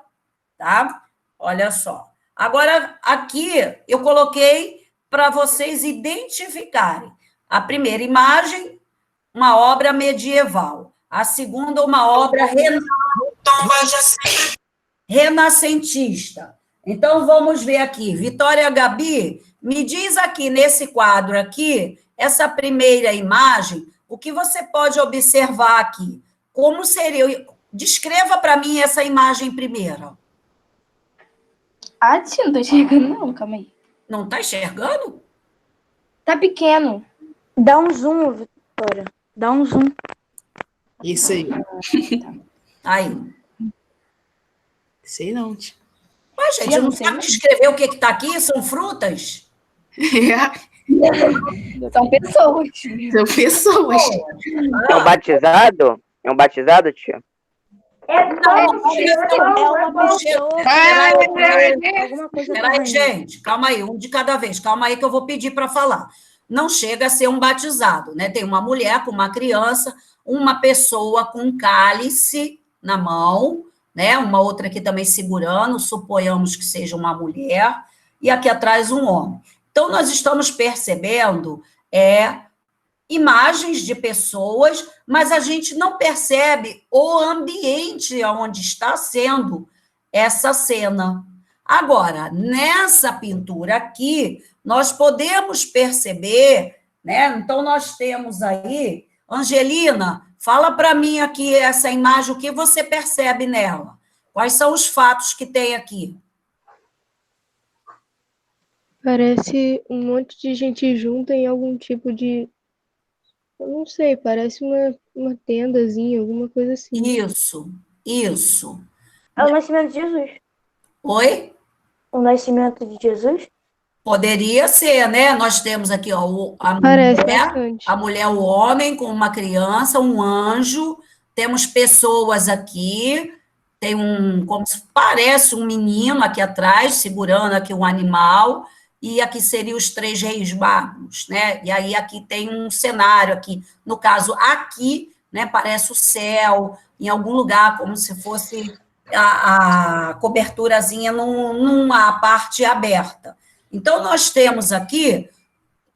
tá? Olha só. Agora, aqui eu coloquei para vocês identificarem. A primeira imagem, uma obra medieval. A segunda, uma obra renascentista. Então, vamos ver aqui. Vitória Gabi, me diz aqui, nesse quadro aqui, essa primeira imagem, o que você pode observar aqui? Como seria? Descreva para mim essa imagem primeiro. Ah, tia, não tô enxergando não, calma aí. Não está enxergando? Tá pequeno. Dá um zoom, Vitória. Dá um zoom. Isso aí. Aí. Sei não, tia. Mas, gente, eu não sabe descrever o que está aqui? São frutas? São pessoas. São pessoas. É um batizado? É um batizado, tia? Peraí, gente, calma aí, um de cada vez, calma aí que eu vou pedir para falar. Não chega a ser um batizado, né? Tem uma mulher com uma criança, uma pessoa com um cálice na mão, né? Uma outra aqui também segurando, suponhamos que seja uma mulher, e aqui atrás um homem. Então, nós estamos percebendo imagens de pessoas, mas a gente não percebe o ambiente onde está sendo essa cena. Agora, nessa pintura aqui, nós podemos perceber, né? Então, nós temos aí, Angelina, fala para mim aqui essa imagem, o que você percebe nela? Quais são os fatos que tem aqui? Parece um monte de gente junta em algum tipo de... Eu não sei, parece uma tendazinha, alguma coisa assim. Isso. É o nascimento de Jesus. Oi? O nascimento de Jesus? Poderia ser, né? Nós temos aqui ó, Parece bastante. a mulher, o homem com uma criança, um anjo, temos pessoas aqui, tem como se parece um menino aqui atrás, segurando aqui um animal, e aqui seriam os 3 reis magos, né? E aí aqui tem um cenário aqui, no caso aqui, né, parece o céu, em algum lugar, como se fosse a coberturazinha numa parte aberta. Então, nós temos aqui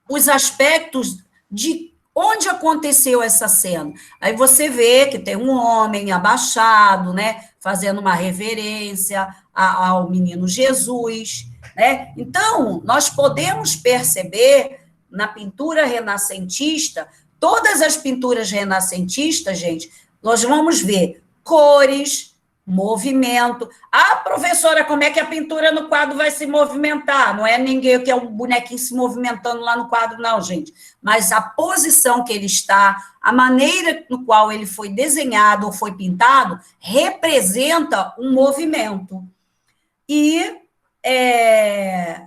os aspectos de onde aconteceu essa cena. Aí você vê que tem um homem abaixado, né, fazendo uma reverência ao menino Jesus, né? Então, nós podemos perceber na pintura renascentista, todas as pinturas renascentistas, gente, nós vamos ver cores, movimento. Ah, professora, como é que a pintura no quadro vai se movimentar? Não é ninguém que é um bonequinho se movimentando lá no quadro, não, gente. Mas a posição que ele está, a maneira no qual ele foi desenhado ou foi pintado, representa um movimento. E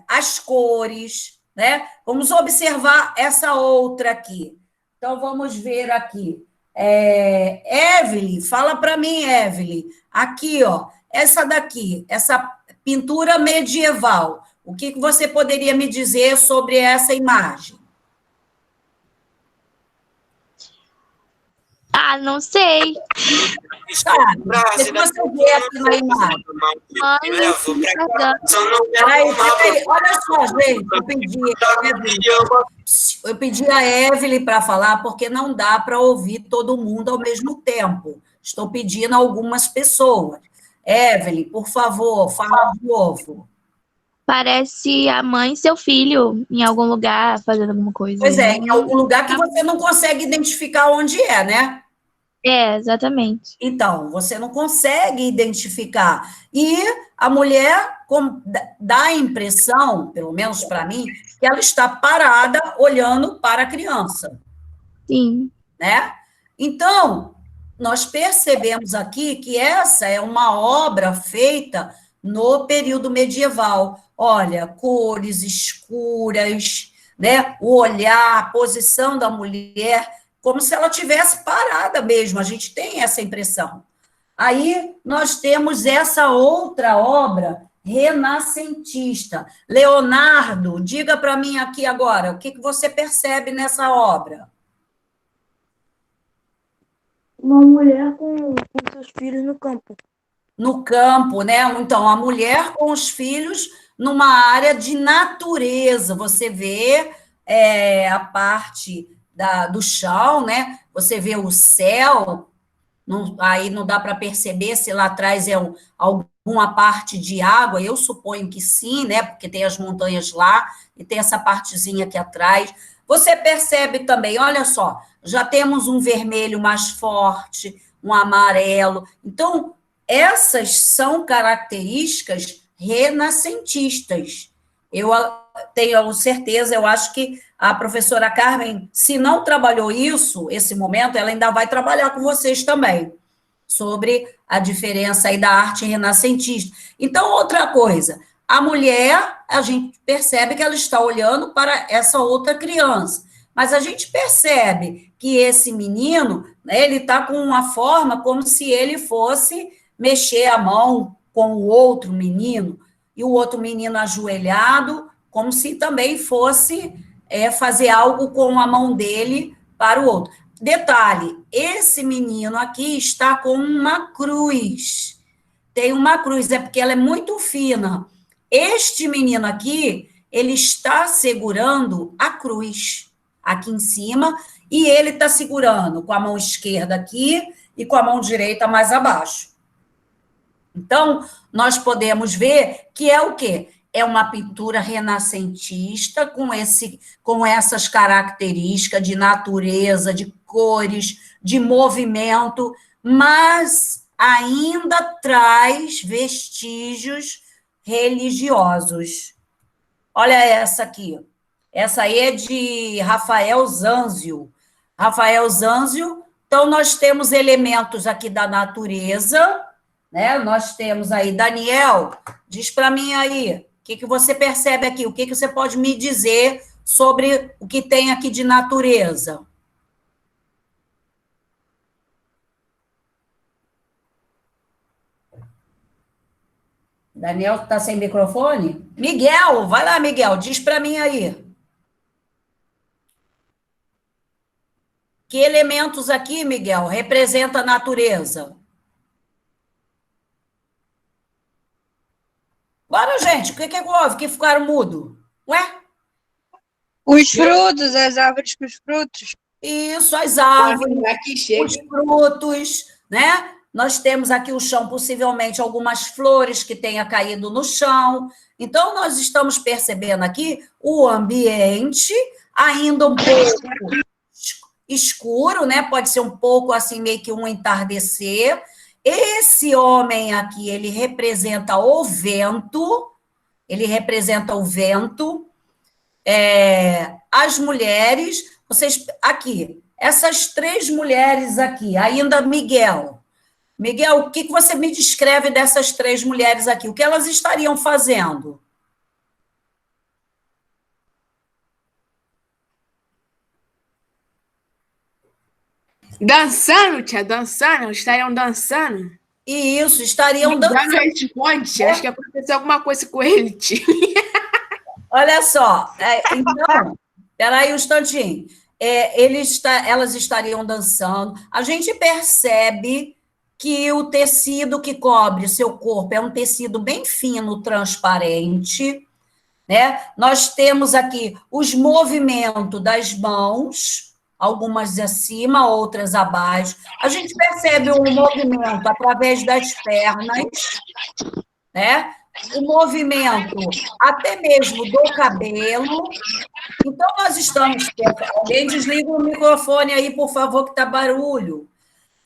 as cores, né? Vamos observar essa outra aqui. Então, vamos ver aqui. Evelyn, fala para mim, Evelyn. Aqui, ó, essa daqui, essa pintura medieval. O que você poderia me dizer sobre essa imagem? Ah, não sei. Sabe? Se você vê aqui na imagem. Peraí, olha só, gente, eu pedi a Evelyn para falar, porque não dá para ouvir todo mundo ao mesmo tempo. Estou pedindo a algumas pessoas. Evelyn, por favor, fala de novo. Parece a mãe e seu filho em algum lugar fazendo alguma coisa. Pois é, em algum lugar que você não consegue identificar onde é, né? É, exatamente. Então, você não consegue identificar. E a mulher dá a impressão, pelo menos para mim, que ela está parada olhando para a criança. Sim. Né? Então, nós percebemos aqui que essa é uma obra feita no período medieval. Olha, cores escuras, né? O olhar, a posição da mulher, como se ela tivesse parada mesmo, a gente tem essa impressão. Aí nós temos essa outra obra renascentista. Leonardo, diga para mim aqui agora, o que você percebe nessa obra? Uma mulher com seus filhos no campo. No campo, né? Então, a mulher com os filhos numa área de natureza. Você vê a parte do chão, né? Você vê o céu, aí não dá para perceber se lá atrás é alguma parte de água, eu suponho que sim, né? Porque tem as montanhas lá e tem essa partezinha aqui atrás. Você percebe também, olha só, já temos um vermelho mais forte, um amarelo. Então, essas são características renascentistas. Eu tenho certeza, eu acho que a professora Carmen, se não trabalhou esse momento, ela ainda vai trabalhar com vocês também, sobre a diferença aí da arte renascentista. Então, outra coisa, a mulher, a gente percebe que ela está olhando para essa outra criança, mas a gente percebe que esse menino, né, ele está com uma forma como se ele fosse mexer a mão com o outro menino, e o outro menino ajoelhado, como se também fosse fazer algo com a mão dele para o outro. Detalhe, esse menino aqui está com uma cruz. Tem uma cruz, é porque ela é muito fina. Este menino aqui, ele está segurando a cruz aqui em cima, e ele está segurando com a mão esquerda aqui e com a mão direita mais abaixo. Então, nós podemos ver que é o quê? É uma pintura renascentista com essas características de natureza, de cores, de movimento, mas ainda traz vestígios religiosos. Olha essa aqui. Essa aí é de Rafael Zanzio. Rafael Zanzio. Então, nós temos elementos aqui da natureza, né? Nós temos aí, Daniel, diz para mim aí, o que você percebe aqui? O que você pode me dizer sobre o que tem aqui de natureza? Daniel está sem microfone? Miguel, vai lá, Miguel, diz para mim aí. Que elementos aqui, Miguel, representa a natureza? Bora, gente, o que houve? Que ficaram mudo? Ué? Os frutos, as árvores com os frutos. Isso, as árvores, os frutos, né? Nós temos aqui o chão, possivelmente algumas flores que tenha caído no chão. Então, nós estamos percebendo aqui o ambiente ainda um pouco escuro, né? Pode ser um pouco assim, meio que um entardecer. Esse homem aqui, ele representa o vento, as mulheres, vocês, aqui, essas três mulheres aqui, ainda Miguel, o que você me descreve dessas três mulheres aqui? O que elas estariam fazendo? Dançando, tia, dançando, estariam dançando. Isso, estariam dançando. Responde, acho que aconteceu alguma coisa com ele, tia. Olha só, então, peraí um instantinho. elas estariam dançando. A gente percebe que o tecido que cobre seu corpo é um tecido bem fino, transparente, né? Nós temos aqui os movimentos das mãos, algumas acima, outras abaixo. A gente percebe um movimento através das pernas, né? O movimento até mesmo do cabelo. Então, nós estamos... Alguém desliga o microfone aí, por favor, que está barulho.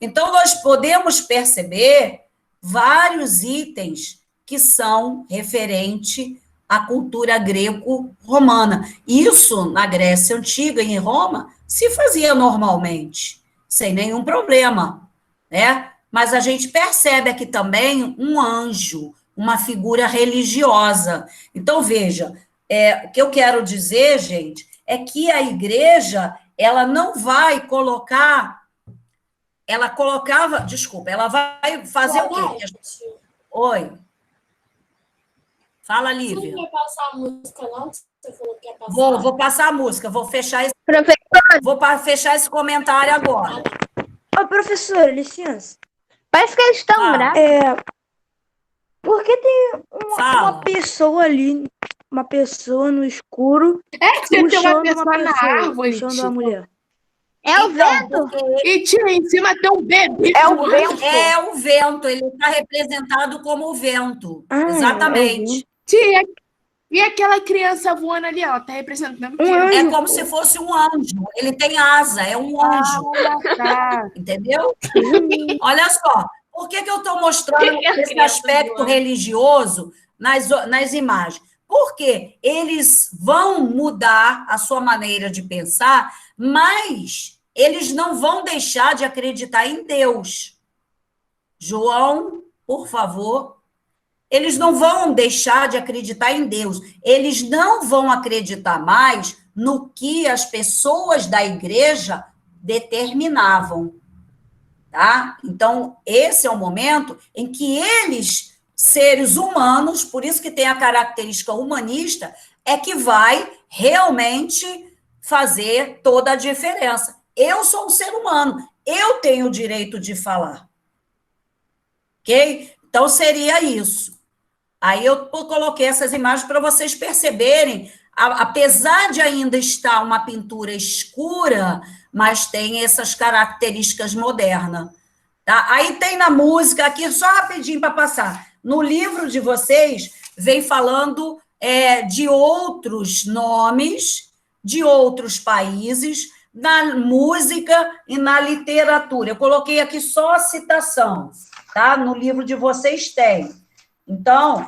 Então, nós podemos perceber vários itens que são referentes à cultura greco-romana. Isso, na Grécia Antiga e em Roma, se fazia normalmente, sem nenhum problema, né? Mas a gente percebe aqui também um anjo, uma figura religiosa. Então, veja, o que eu quero dizer, gente, é que a igreja, ela não vai colocar... Ela colocava... Desculpa, ela vai fazer o quê? Oi. Fala, Lívia. Você não vai passar a música, não? Você falou que ia passar. Vou passar a música, vou fechar esse... Professor, Vou fechar esse comentário agora. Ô, professora, licença. parece que eles estão bravos. Por que tem Fala. uma pessoa ali, uma pessoa no escuro, É que você tem uma puxando pessoa uma na pessoa, árvore, puxando tia. uma mulher? É o vento? E tia, em cima tem um bebê. É o vento. É o vento, ele está representado como o vento. Exatamente. Tia, e aquela criança voando ali, ó, tá representando o quê? É como se fosse um anjo. Ele tem asa, é um anjo. Tá. Entendeu? Olha só, por que eu estou mostrando esse aspecto religioso nas imagens? Porque eles vão mudar a sua maneira de pensar, mas eles não vão deixar de acreditar em Deus. João, por favor. Eles não vão deixar de acreditar em Deus. Eles não vão acreditar mais no que as pessoas da igreja determinavam. Tá? Então, esse é o momento em que eles, seres humanos, por isso que tem a característica humanista, é que vai realmente fazer toda a diferença. Eu sou um ser humano, eu tenho o direito de falar. Ok? Então, seria isso. Aí eu coloquei essas imagens para vocês perceberem, apesar de ainda estar uma pintura escura, mas tem essas características modernas. Tá? Aí tem na música, aqui só rapidinho para passar, no livro de vocês, vem falando de outros nomes, de outros países, na música e na literatura. Eu coloquei aqui só a citação, tá? No livro de vocês tem. Então,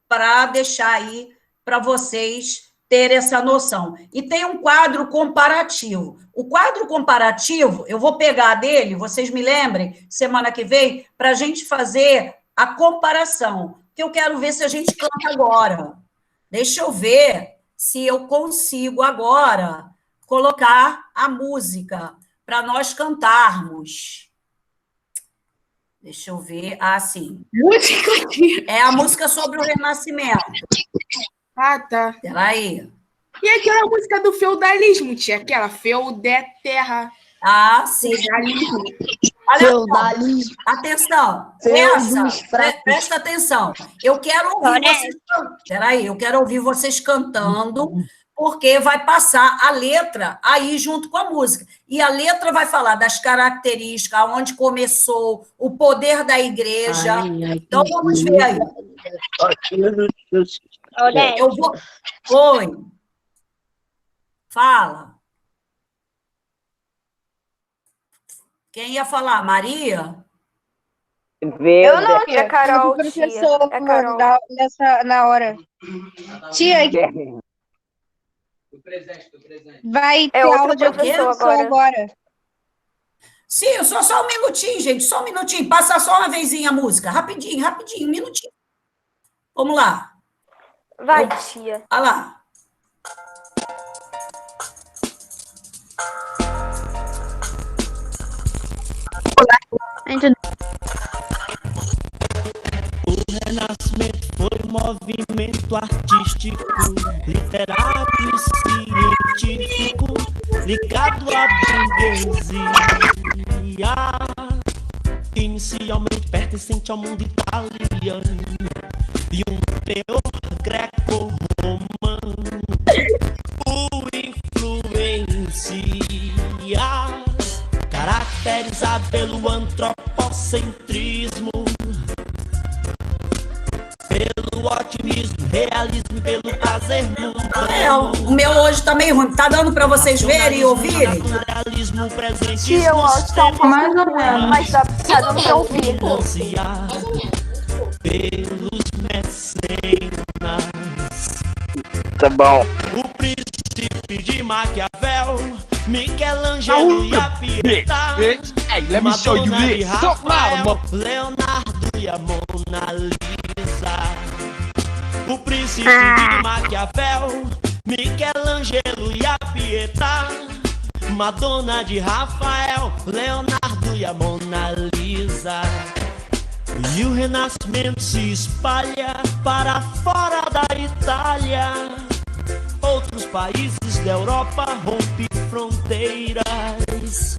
para deixar aí para vocês terem essa noção. E tem um quadro comparativo. O quadro comparativo, eu vou pegar dele, vocês me lembrem, semana que vem, para a gente fazer a comparação, que eu quero ver se a gente canta agora. Deixa eu ver se eu consigo agora colocar a música para nós cantarmos. Deixa eu ver. Ah, sim. Música aqui. É a música sobre o Renascimento. Ah, tá. Peraí. E aquela música do feudalismo, tia? Aquela feude terra. Ah, sim. Feudalismo. Olha só. Atenção. Presta atenção. Eu quero ouvir vocês cantando. Peraí, eu quero ouvir vocês cantando, porque vai passar a letra aí junto com a música. E a letra vai falar das características, onde começou, o poder da igreja. Então, vamos ver aí. Eu vou... Oi. Fala. Quem ia falar? Maria? Eu não, tia. É Carol, tia. professor, É Carol. na hora. Tia, vai ter outra aula de outro professor agora. Sim, só um minutinho, gente, só um minutinho. Passa só uma vezinha a música. Rapidinho, um minutinho. Vamos lá. Vai, tia. Olha lá. O Renascimento foi um movimento artístico, literário e científico ligado à burguesia, inicialmente pertencente ao mundo italiano, e um teor greco-romano o influencia, caracterizado pelo antropocentrismo, pelo otimismo, realismo e pelo prazer mundano. O meu hoje tá meio ruim. Tá dando para vocês verem e ouvirem? Tia, eu acho que tá mais ou menos, mas tá dando pra ouvir. Pelos mecenas. Tá bom. O Príncipe de Maquiavel, Michelangelo e a Pietà, Madonna e Rafael, Leonardo e a Mona Lisa. O Príncipe de Maquiavel, Michelangelo e a Pietà, Madonna de Rafael, Leonardo e a Mona Lisa. E o Renascimento se espalha para fora da Itália. Outros países da Europa rompem fronteiras.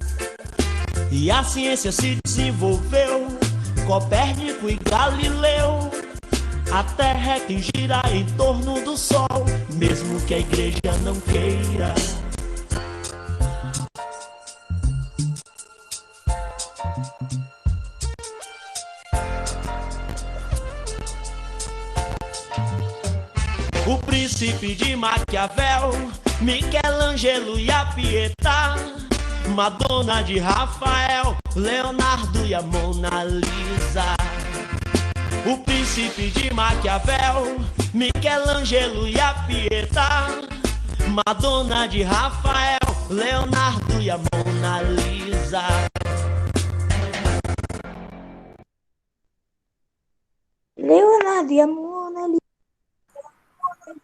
E a ciência se desenvolveu, Copérnico e Galileu. A Terra é que gira em torno do Sol, mesmo que a igreja não queira. O Príncipe de Maquiavel, Michelangelo e a Pietà, Madonna de Rafael, Leonardo e a Mona Lisa. O Príncipe de Maquiavel, Michelangelo e a Pietà, Madonna de Rafael, Leonardo e a Mona Lisa. Leonardo e a Mona Lisa.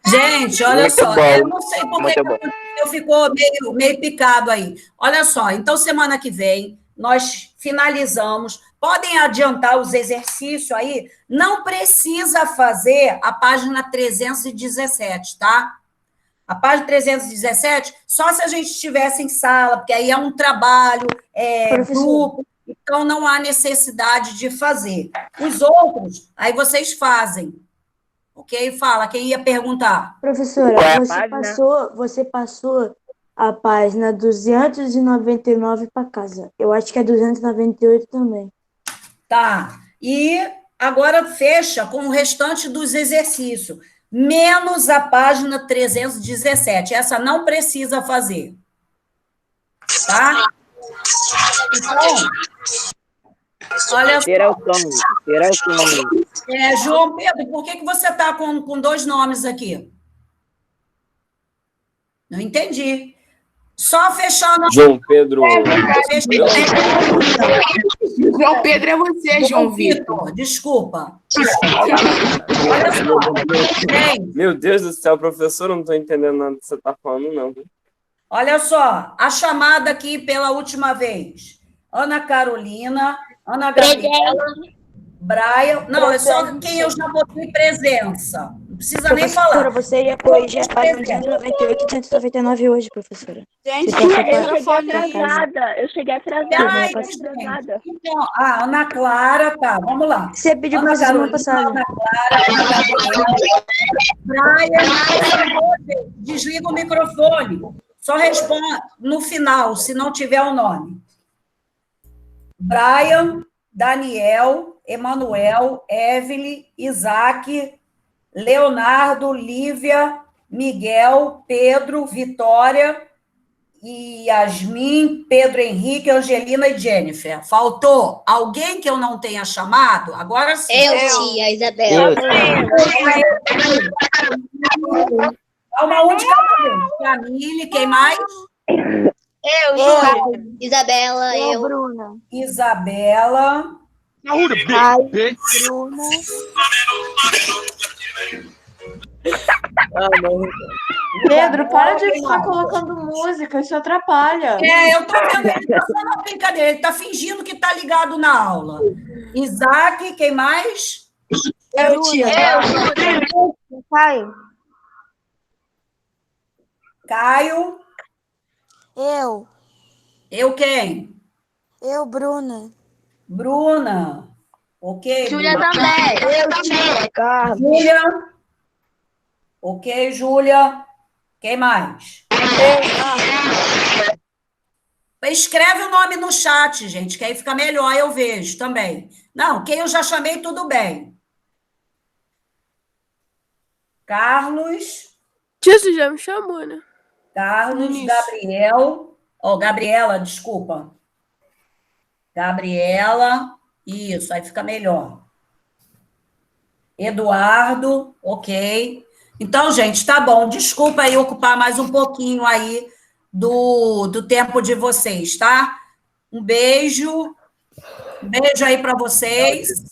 Gente, olha Muito só, bom. eu não sei por que Muito bom. eu ficou meio picado aí. Olha só, então semana que vem nós finalizamos. Podem adiantar os exercícios aí, não precisa fazer a página 317, tá? A página 317, só se a gente estivesse em sala, porque aí é um trabalho, grupo, então não há necessidade de fazer. Os outros, aí vocês fazem. Ok? Fala, quem ia perguntar? Professora, Qual é a você passou a página 299 para casa. Eu acho que é 298 também. Tá. E agora fecha com o restante dos exercícios, menos a página 317. Essa não precisa fazer. Tá? Então, olha só. Tira o som. João Pedro, por que você está com dois nomes aqui? Não entendi. Só fechando. João Pedro. João Pedro é você, João Vitor. Desculpa. Olha só. Meu Deus do céu, professor, eu não estou entendendo nada que você está falando, não. Olha só, a chamada aqui pela última vez. Ana Carolina, Ana Gabriela, Brian. Não, é só quem eu já botei presença. Não precisa nem falar. Você ia corrigir a página 298 e 299 hoje, professora. Gente, Você tá eu cheguei pra casa. atrasada. Eu cheguei atrasada. Então, a Ana Clara, tá, vamos lá. Você pediu Ana pra semana Carolina, passada. Ana Clara, Ana Gabriela, Brian, desliga o microfone. Só responda no final, se não tiver o nome. Brian, Daniel, Emanuel, Evelyn, Isaac, Leonardo, Lívia, Miguel, Pedro, Vitória, Yasmin, Pedro Henrique, Angelina e Jennifer. Faltou alguém que eu não tenha chamado? Agora sim. Tia, Isabela. Uma de cada vez. Camille, quem mais? Isabela, Bruna. Isabela. Bruna. Pedro, para de ficar colocando música, isso atrapalha. Eu tô vendo ele tá só na brincadeira, ele tá fingindo que tá ligado na aula. Isaac, quem mais? Caio. Caio. Eu. Eu quem? Eu, Bruna. Bruna. Ok, Júlia Bruna. também. Eu, tia. Carlos. Júlia. Ok, Júlia. Quem mais? Escreve o nome no chat, gente, que aí fica melhor, eu vejo também. Não, quem eu já chamei, tudo bem. Carlos. Tia, você já me chamou, né? Carlos, Gabriel. Ó, Gabriela, desculpa. Gabriela. Isso, aí fica melhor. Eduardo, ok. Então, gente, tá bom. Desculpa aí ocupar mais um pouquinho aí do tempo de vocês, tá? Um beijo. Um beijo aí para vocês.